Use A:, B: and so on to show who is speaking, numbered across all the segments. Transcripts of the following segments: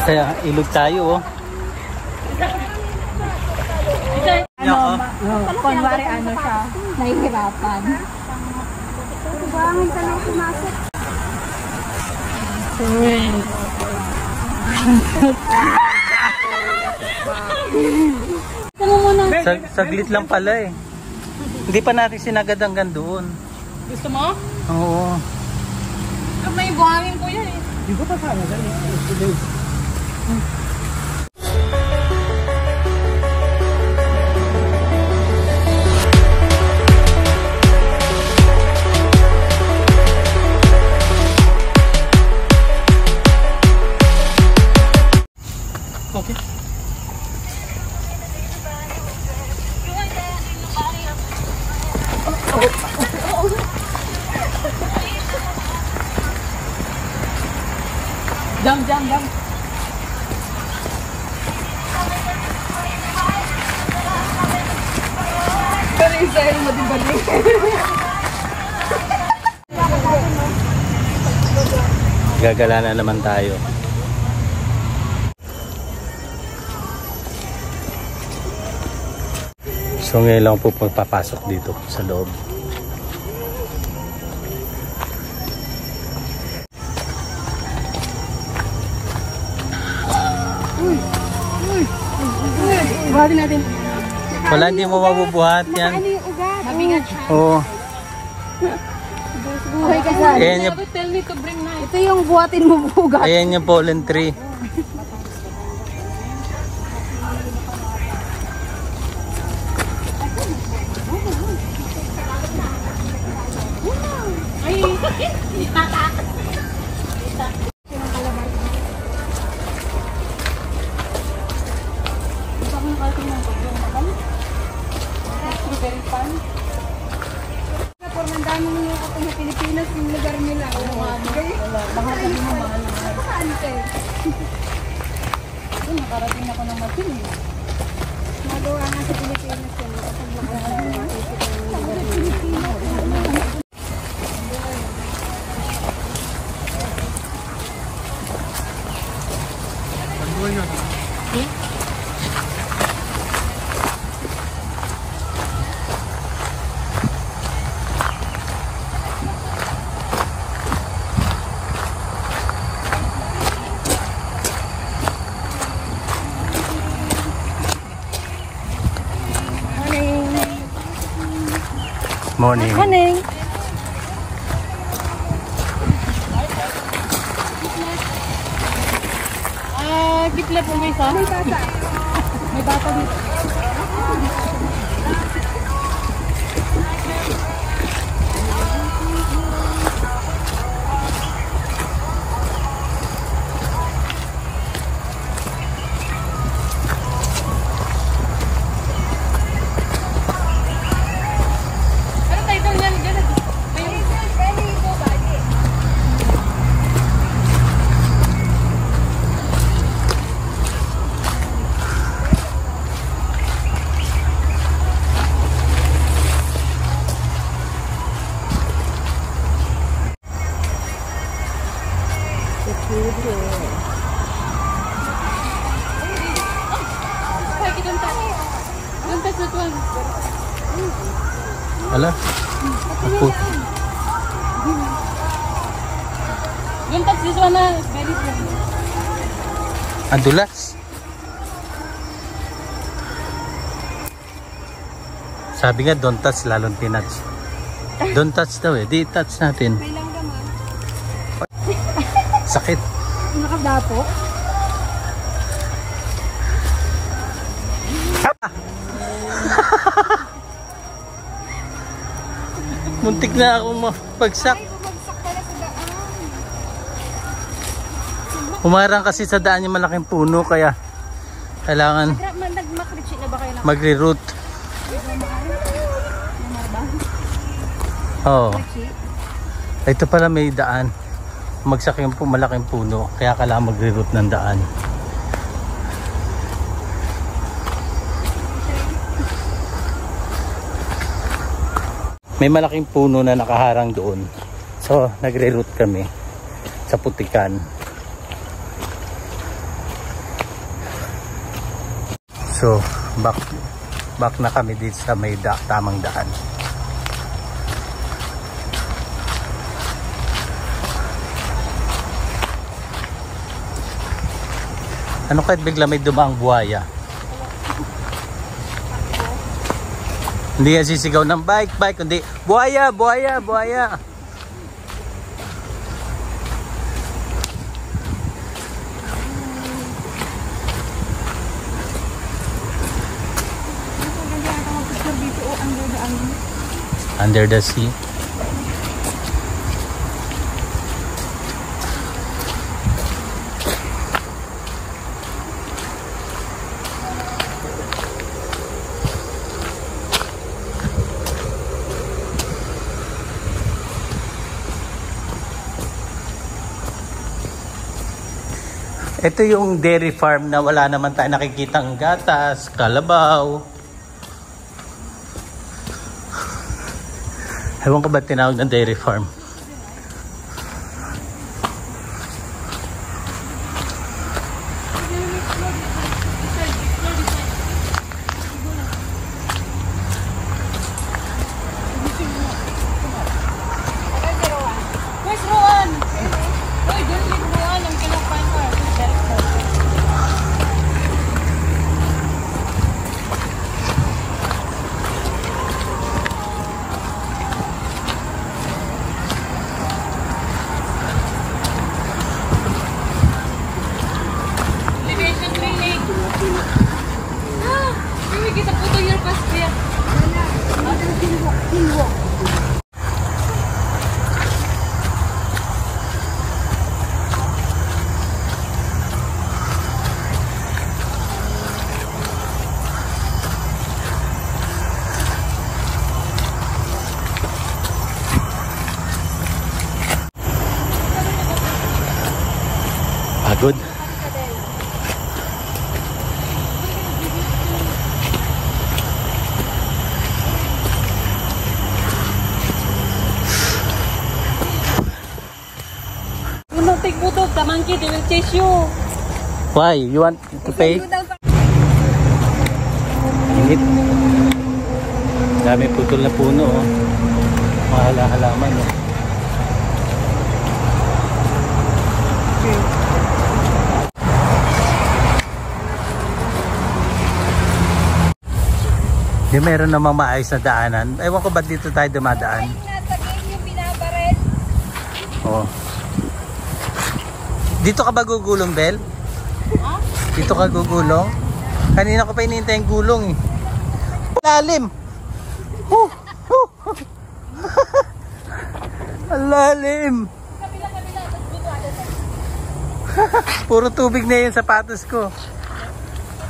A: Kaya ilog tayo, oh.
B: Kunwari ano siya, nahihirapan. Bangin ka nang pumasok.
A: Saglit lang pala eh. Hindi pa natin sinagad hanggang doon.
C: Gusto mo?
A: Oo.
C: May buhangin ko yan eh.
A: Di ba pa sana? Okay.
C: Jam. Pero Israel mo din balik.
A: Gagala na naman tayo. So ngayon lang po magpapasok dito sa loob.
B: Buhatin natin.
A: Wala, hindi mo mabubuhat yan.
B: Ano yung ugat?
C: Mabigat siya.
A: Oo.
B: Buhay ka sa.
A: Ayan yung,
C: Tell me to bring knife.
B: Ito yung buhatin mo ugat.
A: ayan yung pollen tree.
B: Ang daming mga kapag Pilipinas yung lugar nila. Mahal kami mo, mahal. Saan kayo?
C: Nakarating ako ng Martin eh.
B: Magawa nga sa Pilipinas yun. Kapag makasama
A: Morning.
B: Morning.
C: Gitla po may isa.
B: May bata.
C: May bata dito.
A: Ala. Ako.
C: Don't touch this one, very good.
A: Adulas. Sabi nga don't touch, lalong tinouch. Don't touch daw eh. Di touch natin.
B: May lang naman.
A: Sakit.
B: Nakadapo.
A: Muntik na akong mapagsak.
B: Ay, bumagsak pala sa daan.
A: Humarang kasi sa daan yung malaking puno kaya kailangan
B: Nagmakritsi na ba kayo na?
A: magre-route. Oo. Ito pala may daan. Magsak yung malaking puno kaya kailangan magre-route ng daan. May malaking puno na nakaharang doon. So, nagre-route kami. sa Putikan. So back na kami dito sa may tamang daan. Ano kahit bigla may dumaang buhaya? Hindi yan sisigaw ng bike, kundi buhaya, buhaya, buhaya. Under the sea. Ito yung dairy farm na wala naman tayo nakikitang gatas, kalabaw. Ewan ko ba tinawag ng dairy farm?
C: Where's Rowan? Uy, don't leave Rowan. I'm gonna find her. Elevation training. Ah, maybe kita photo your passport.
A: Pagod.
C: Do not take photo of the monkey. They will chase you.
A: Why? You want to pay? Init. Dami putol na puno, oh. Mga halaman, oh. Di meron namang maayos na daanan. Ewan ko ba't dito tayo dumadaan.
B: Nasa game yung binabaril.
A: Oh. Dito ka ba gugulong, Bel? Dito ka gugulong? Kanina ko pa hinihintay yung gulong, eh. Lalim! Ang lalim! Puro tubig na yung sapatos ko.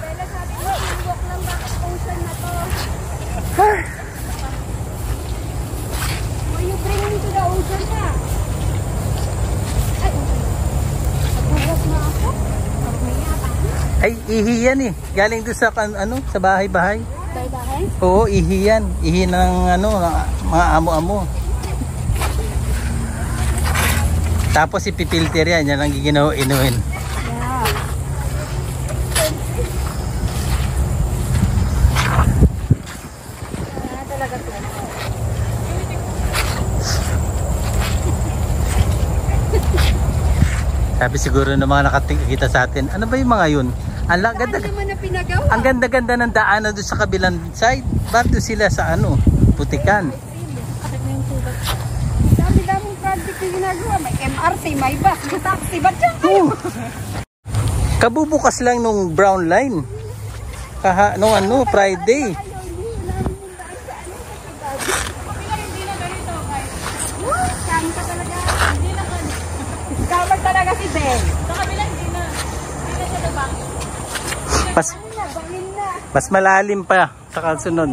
B: Bella sabi mo, walk lang bakit ocean na to. Will you bring me to the ocean na? Ay, nagbubukas na ako. Mamaya pa.
A: Ay, ihi yan, eh. Galing doon sa, sa bahay-bahay.
B: Bahay-bahay?
A: Oo, ihi yan. Ihi ng mga amo-amo. Tapos ipipilter yan. Yan ang giginaw-inuin.
B: Yeah. Talaga to.
A: Sabi siguro ng mga nakakita sa atin, ano ba yung mga yun? Ang ganda,
B: Ano naman na pinagawa?
A: ang ganda-ganda ng daanan doon sa kabilang side. Bato sila sa Putikan.
B: Dami-daming project yung ginagawa. May MRT, may bus, may taxi. Ba't yan kayo?
A: Kabubukas lang nung brown line. Friday.
B: Kami ka talaga. Kamag talaga si Ben.
C: Sa kabila, hindi na. Hindi na siya nabang.
B: Bangin na.
A: Mas malalim pa sa kasunod.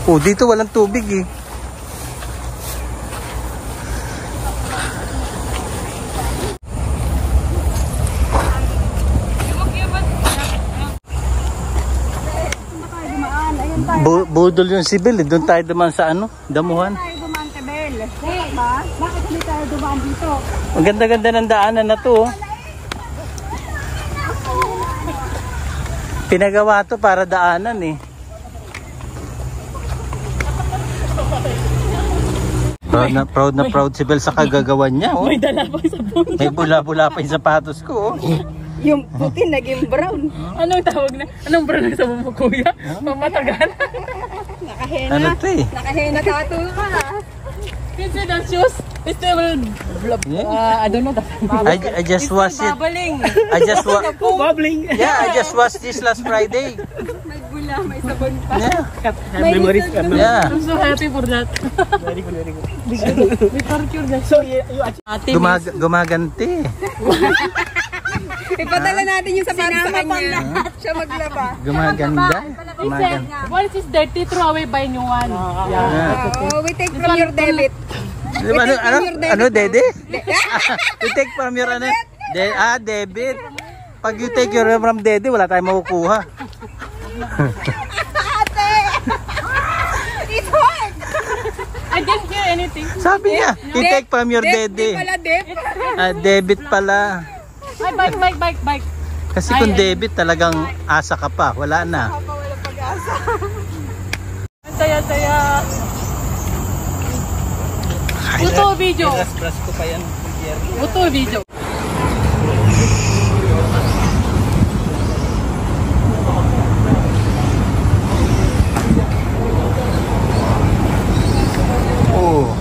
A: Oh, dito walang tubig, eh. Budol yung si Bel. Doon tayo duman sa ano, damuhan.
B: Tayo dumaan kay Bel. Diba? Bakit hindi tayo dumaan dito?
A: Ang ganda-ganda ng daanan na to. Oh. Pinagawa to para daanan eh. Proud na proud si Bel sa kagagawan niya. Oh.
C: May dala pa sa phone.
A: May bula-bula pa yung sapatos ko. Oh.
B: Yung puti naging brown.
C: Anong tawag na? Anong brand ng sabon mo, kuya? Mamatagal.
B: Nakahena.
A: Ano to eh?
B: Nakahena tattoo ka.
C: Kasi the shoes, it will
A: Yeah.
C: I don't know.
A: I just watched it.
C: Bubbling.
A: I just
C: Bubbling.
A: Yeah, I just watched this last Friday.
B: May bula, may sabon pa.
A: Yeah.
C: Memories.
A: Yeah.
C: I'm so happy for that.
D: Very good, very good.
C: We torture that.
D: So you actually
A: Gumaganti.
B: Ipadala natin yung sapatos sa kanya. Siya maglaba.
A: Gumaganda. Gumaganda.
C: Once it's dirty, throw away, buy new one.
A: Yeah.
B: Oh, we take from your debit.
A: Ano, Dede? You take from your ano? Debit. Pag you take your from Dede, wala tayong makukuha.
B: Ate! It's hard!
C: I didn't hear anything.
A: Sabi niya, you take from your
B: Deb
A: Dede.
B: pala, Deb.
A: Debit pala.
C: Ay, bike.
A: Kasi kung debit talagang asa ka pa, wala na.
B: Walang pag-asa.
C: Saya. Buto video.
A: Brush ko pa yan.
C: Buto video.
A: Oh.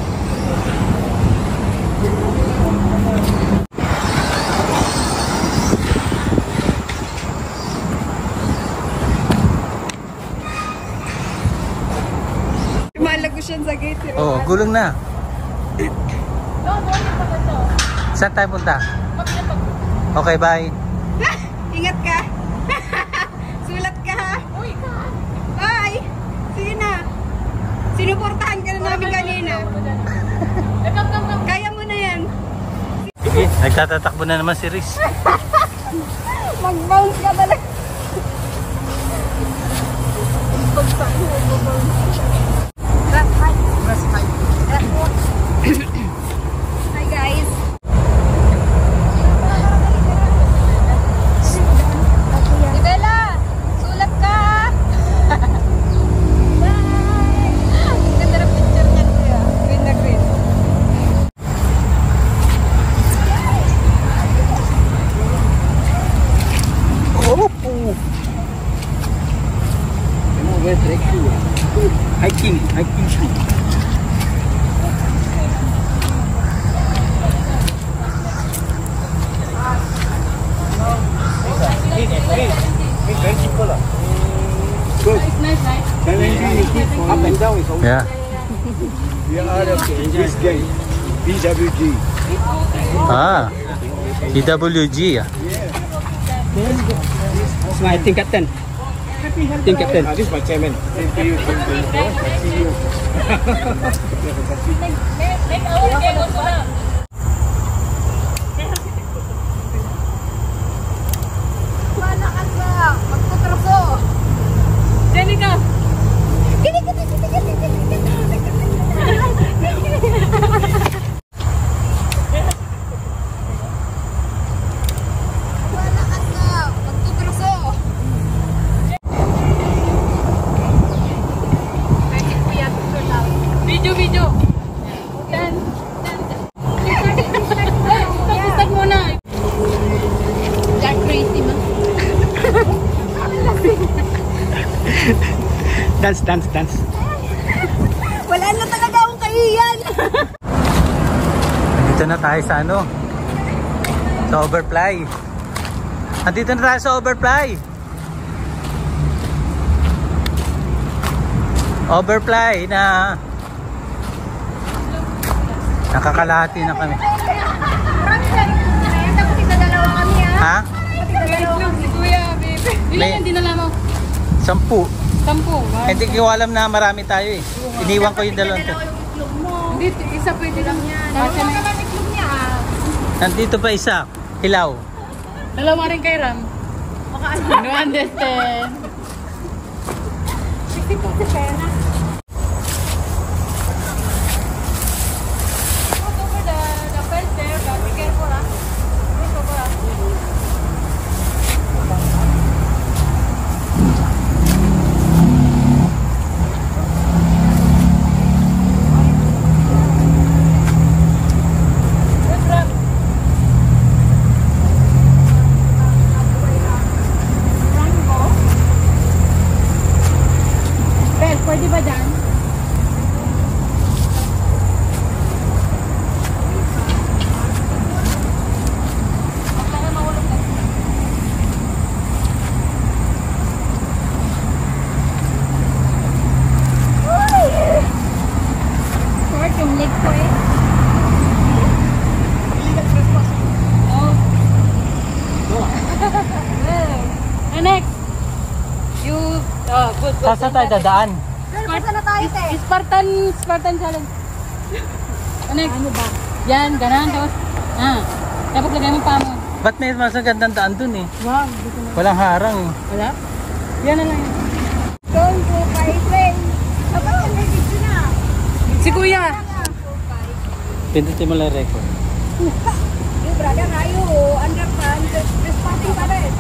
B: Malago siya sa gate.
A: Oh, gulong na. Saan tayo punta? Okay, bye.
B: Ingat ka. Sulat ka ha. Bye. Sige na. Sinuportahan ka na namin kanina. Kaya mo na yan.
A: Sige, nagtatatakbo na naman si Riz.
B: Mag-bounce ka talaga. Hi guys. Si Bella, sulat ka. Bye. Ganda na picture niya kuya. Green na green.
D: hiking shoe. It's very simple. Good.
C: Nice.
D: Challenging up and down is all.
A: Yeah.
D: We are this game. BWG.
A: Ah. PWG.
D: It's my team captain. Team captain. This is my chairman. Thank you. See you.
C: Make our game also na.
B: Wala ka sa magtutraso.
C: Jenica.
B: Wala ka sa magtutraso.
C: Video. Dan. Start muna. Jack crazy man.
D: Dance.
B: Wala na talaga akong kahiyan.
A: Nandito na tayo sa ano? Sa Overfly. Nandito na tayo sa Overfly. Overfly na nakakalahati na kami.
B: Tapos tigdadalawa kami ha.
A: Ha?
B: Tigdadalawa kami. Kuya, baby.
C: Ilan yung dinala mo?
A: 10.
C: 10.
A: Hindi ko alam na marami tayo eh. Iniwan ko yung dalawang to.
C: Hindi, isa pwede lang yan.
B: Kasi naman itlog niya.
A: Nandito pa isa. Hilaw.
C: Dalawa rin kay Ram. No understand.
B: Tipid sa pera.
C: Over the fence there, but be careful, ah. Please, over, ah.
B: Pwede ba dyan? Short yung leg ko eh.
C: Oh. And next. You, good.
A: Saan tayo dadaan?
B: Saan na tayo, te?
C: Spartan challenge. Next.
B: Ano ba?
C: Yan, ganun. Tapos, dapat lagay mo pa mo.
A: Ba't may mas magandang daan dun eh?
C: Wow, dito na.
A: Walang harang eh.
C: Wala? Yan na lang.
B: Don't go by train. Aba, may video na.
C: Si Kuya.
A: Pindutin mo lang record.
B: Yung brother, ayo. Understand. Responding pa rin.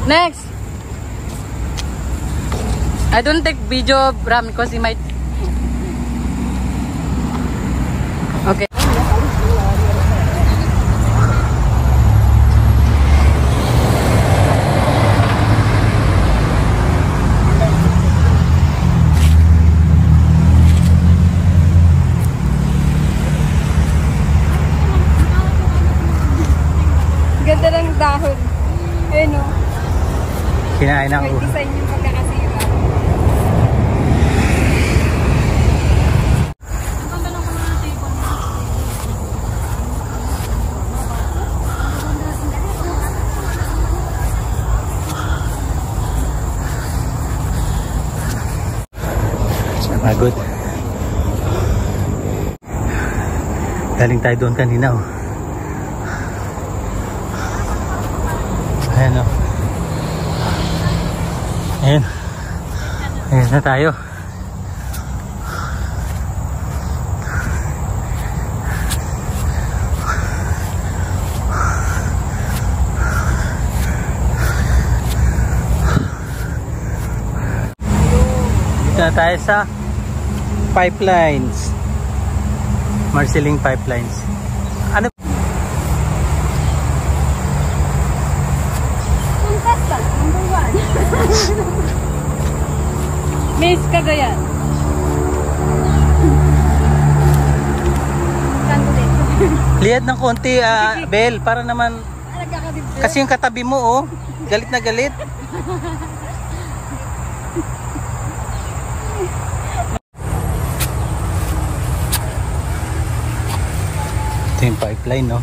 C: Next. I don't take video of Ram because he might. Okay.
B: Ganda ng dahon. Ayun o.
A: Kinain ng
B: May
A: ulo.
B: design yung pagkakasira.
A: Pagod. Galing tayo doon kanina oh. Ayan oh. Ayan. Ayan na tayo. Dito na tayo sa pipelines. Marsiling pipelines. Ano?
B: Contestant, number 1.
C: Miss Cagayan.
B: Kanto din.
A: Liad ng konti, Bel, para naman
B: Nagkakadibdib.
A: kasi yung katabi mo oh, galit na galit. Ito yung pipeline, no?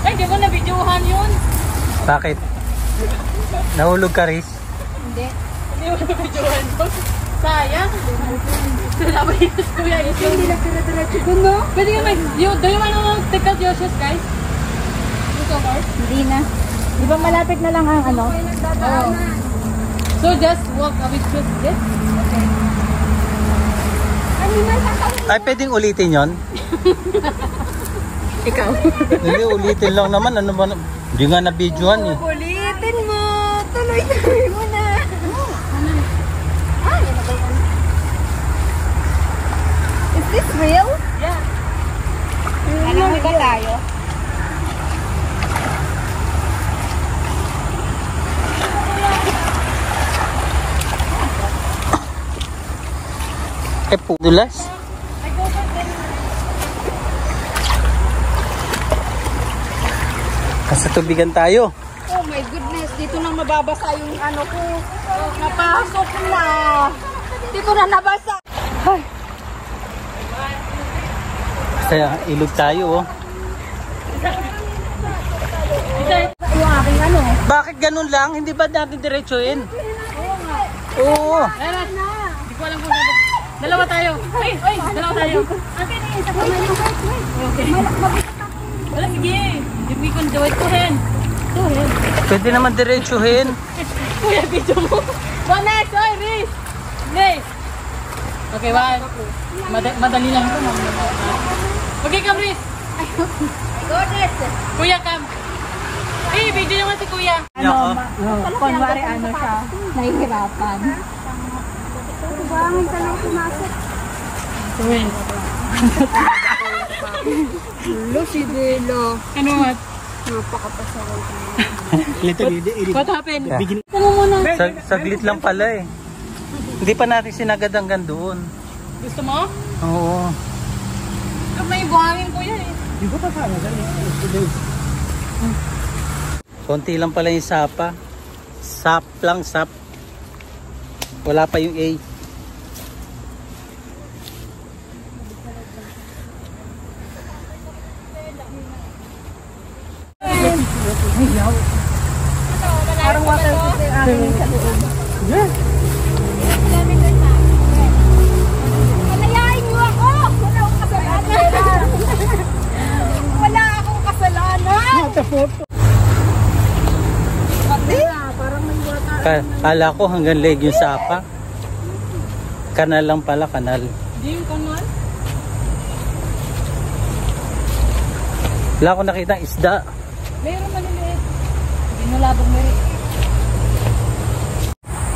C: Ay, di ba na-videohan yun?
A: Bakit? Nahulog ka, Riz?
B: Hindi.
C: Hindi mo na-videohan yun. Sayang. Sinabi yun, Kuya.
B: Hindi lang tira-diretso ko, no?
C: Pwede ka do you want to take out your shoes, guys? It's over.
B: Hindi na. Di ba malapit na lang ang ano?
C: Oh. So just walk with shoes, yes?
A: Ay, pwedeng ulitin yon?
C: Ikaw.
A: Hindi, ulitin lang naman. Ano ba? Hindi nga na-videohan eh.
B: Ulitin mo. Tuloy-tuloy mo na. Ah, yan na ba yan? Is this real?
C: Yeah.
B: Alam mo ba tayo?
A: Eh, pudulas. Sa tubigan tayo.
B: Oh my goodness, dito na mababasa yung ano ko. Napasok na. Dito na nabasa. Ay.
A: Sa ilog tayo, oh. Bakit ganun lang? Hindi ba natin diretsuhin? Oo.
C: Hindi ko alam kung ano. Dalawa tayo. Ay, dalawa tayo.
B: Akin eh, sa kamay ng white.
C: Okay. Wala, sige. Hindi ko enjoy ko rin.
A: Pwede naman diretsuhin.
C: Kuya, video mo. One next, oy, Riz. Riz. Okay, one. Madali lang ito. Okay, come, Riz. Kuya, come. Eh, video naman si Kuya.
B: Kunwari ano siya, nahihirapan. Bangin ka lang pumasok.
C: Tuwin.
B: Lo, si Delo.
C: Ano mat?
B: Napakapasawal ko.
C: What happened?
D: Begin.
C: Ano muna?
A: Saglit lang pala eh. Hindi pa natin sinagad hanggang doon.
C: Gusto mo?
A: Oo.
C: May buhangin Kuya eh.
D: Di ba pa sana?
A: Konti lang pala yung sapa. Sap lang, sap. Wala pa yung A.
B: Parang water system amin sa loob. Palayain niyo ako! Wala akong kasalanan! Wala akong kasalanan! Parang may water.
A: Kala ko hanggang leg yung sapa. Kanal lang pala, kanal.
C: Hindi yung kanal?
A: Wala akong nakita isda.
C: Mayroon maliliit. Hindi nalabog mo rin.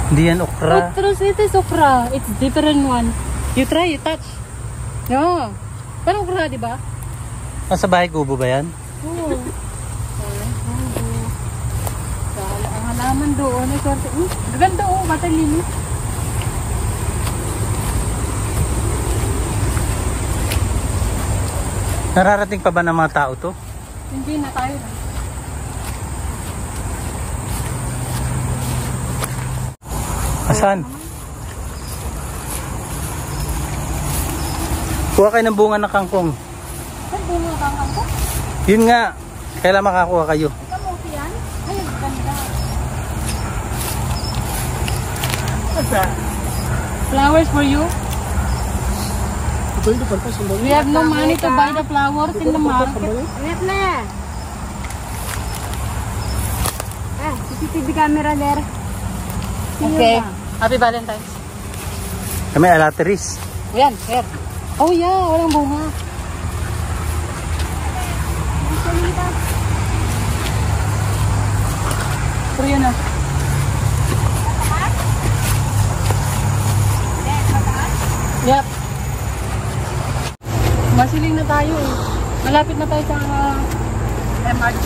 A: Hindi yan okra.
C: But it is okra. It's different one. You try, you touch. No. Parang okra, di ba?
A: Nasa bahay kubo ba yan?
C: Oo. Ang halaman doon. Ay, swerte. Gaganda oh, matalinis.
A: Nararating pa ba ng mga tao to?
C: Hindi na tayo na.
A: Asan? Kuha kayo ng bunga ng kangkong.
C: Saan bunga kang ako?
A: Yun nga. Kailan makakuha kayo?
C: Kamuti yan? Ay, ang ganda. Flowers for you? We have no money to buy the flowers in the market.
B: Ingat na! CCTV camera there.
C: Okay. Happy Valentine's.
A: Kami alateris.
C: Ayan, here. Oh yeah, walang bunga. Pero yan ah. Yep. Masiling na tayo eh. Malapit na tayo sa MRT.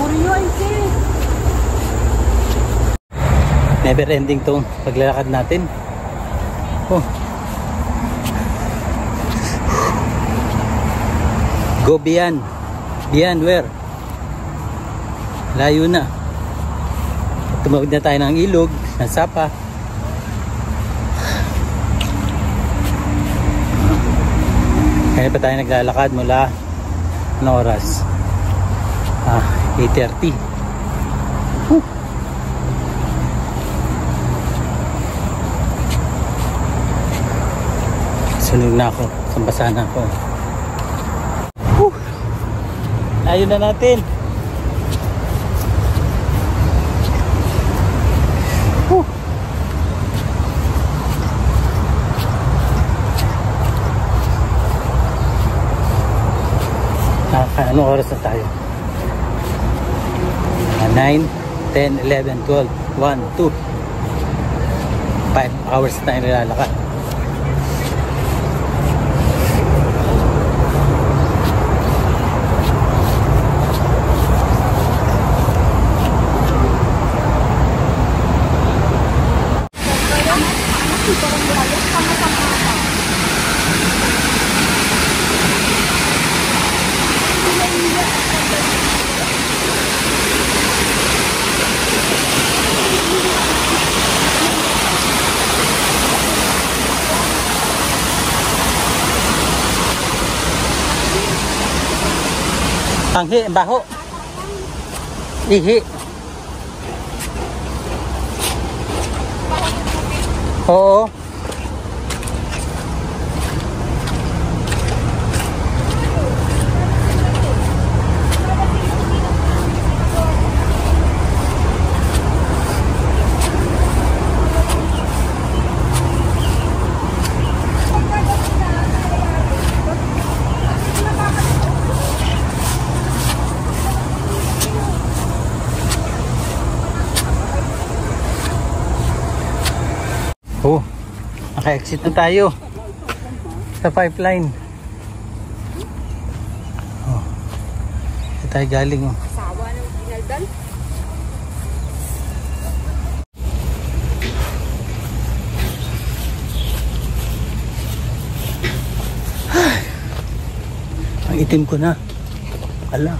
C: For you, I see.
A: Never ending tong paglalakad natin. Oh. Go beyond. Beyond where? Layo na. Tumawid na tayo ng ilog, ng sapa. Kaya pa tayo naglalakad mula anong oras? 8:30. Sunog na ako. Sambasa na ako. Ayun na natin. Anong oras na tayo? 9, 10, 11, 12, 1, 2 5 hours na tayo nilalakad. Manghi, ang baho. Ihi. Oo. Oh, naka-exit na tayo sa pipeline. Oh, ito tayo galing. Oh.
B: Sawa ng ginaldan.
A: Ang itim ko na. Ala.